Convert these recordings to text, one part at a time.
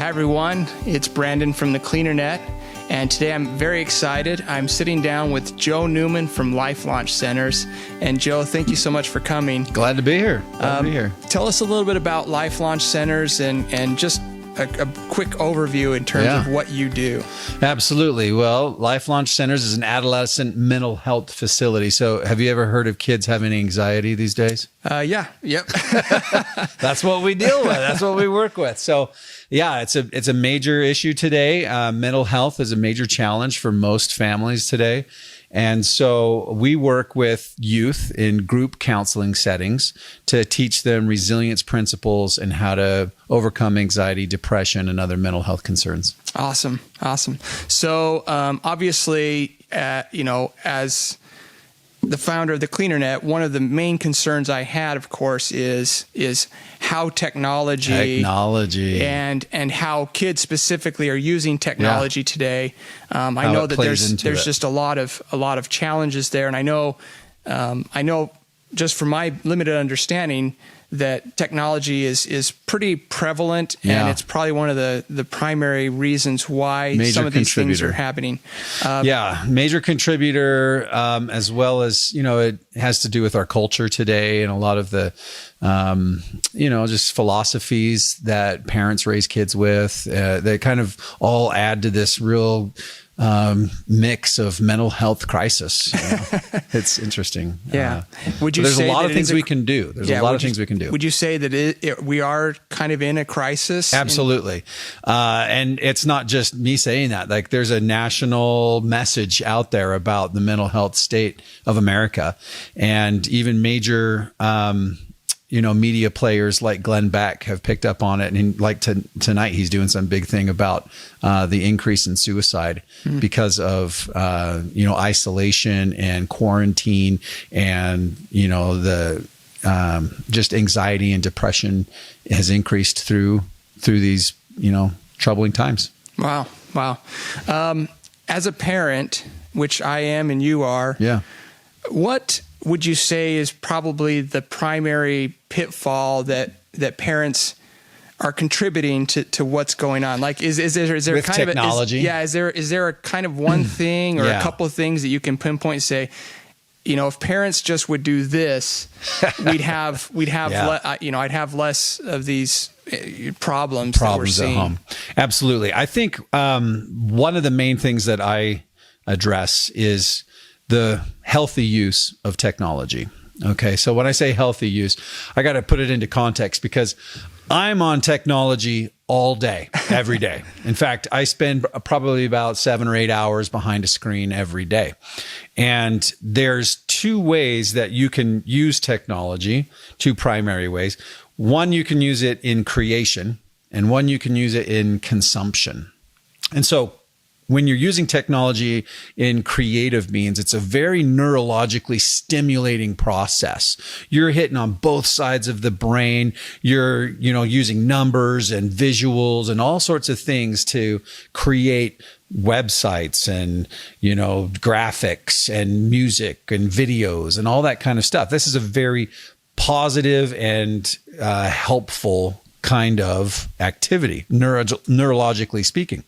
Hi everyone, it's Brandon from the Cleaner Net, and today I'm very excited. I'm sitting down with Joe Newman from Life Launch Centers. And Joe, thank you so much for coming. Glad to be here. Tell us a little bit about Life Launch Centers and just a quick overview in terms of what you do. Absolutely. Well, Life Launch Centers is an adolescent mental health facility. So have you ever heard of kids having anxiety these days? Yep. That's what we deal with. That's what we work with. So yeah, it's a major issue today. Mental health is a major challenge for most families today. And so we work with youth in group counseling settings to teach them resilience principles and how to overcome anxiety, depression, and other mental health concerns. Awesome. So obviously, as the founder of the Cleaner Net, one of the main concerns I had, of course, is how technology and how kids specifically are using technology today. I know that there's just a lot of challenges there, and I know just from my limited understanding that technology is pretty prevalent, and it's probably one of the primary reasons why some of these things are happening. Major contributor, as well as, it has to do with our culture today and a lot of the, just philosophies that parents raise kids with. They kind of all add to this real mix of mental health crisis. It's interesting. Would you there's say a lot that of things we can do. There's a lot of things we can do. Would you say that we are kind of in a crisis? Absolutely. And it's not just me saying that. Like, there's a national message out there about the mental health state of America, and even major media players like Glenn Beck have picked up on it. And tonight, he's doing some big thing about the increase in suicide because of, isolation and quarantine and, the just anxiety and depression has increased through these, troubling times. Wow. As a parent, which I am and you are, what would you say is probably the primary pitfall that parents are contributing to what's going on? Like, is there with kind technology? Is there a kind of one thing or a couple of things that you can pinpoint and say, if parents just would do this, I'd have less of these problems that we're seeing at home. Absolutely. I think one of the main things that I address is the healthy use of technology. Okay, so when I say healthy use, I got to put it into context because I'm on technology all day, every day. In fact, I spend probably about 7 or 8 hours behind a screen every day. And there's two ways that you can use technology, two primary ways. One, you can use it in creation, and one, you can use it in consumption. And so when you're using technology in creative means, it's a very neurologically stimulating process. You're hitting on both sides of the brain. You're, using numbers and visuals and all sorts of things to create websites and, graphics and music and videos and all that kind of stuff. This is a very positive and helpful kind of activity, neurologically speaking.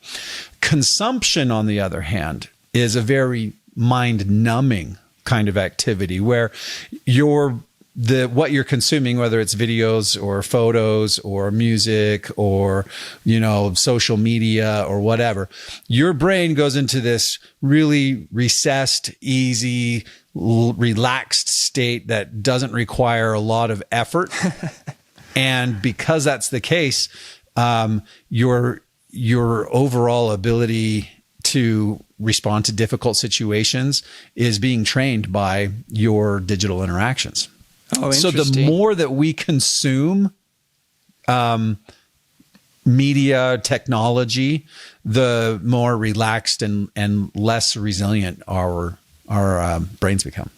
Consumption, on the other hand, is a very mind-numbing kind of activity where what you're consuming, whether it's videos or photos or music or, social media or whatever, your brain goes into this really recessed, easy, relaxed state that doesn't require a lot of effort. And because that's the case, your overall ability to respond to difficult situations is being trained by your digital interactions. So the more that we consume media, technology, the more relaxed and less resilient our brains become.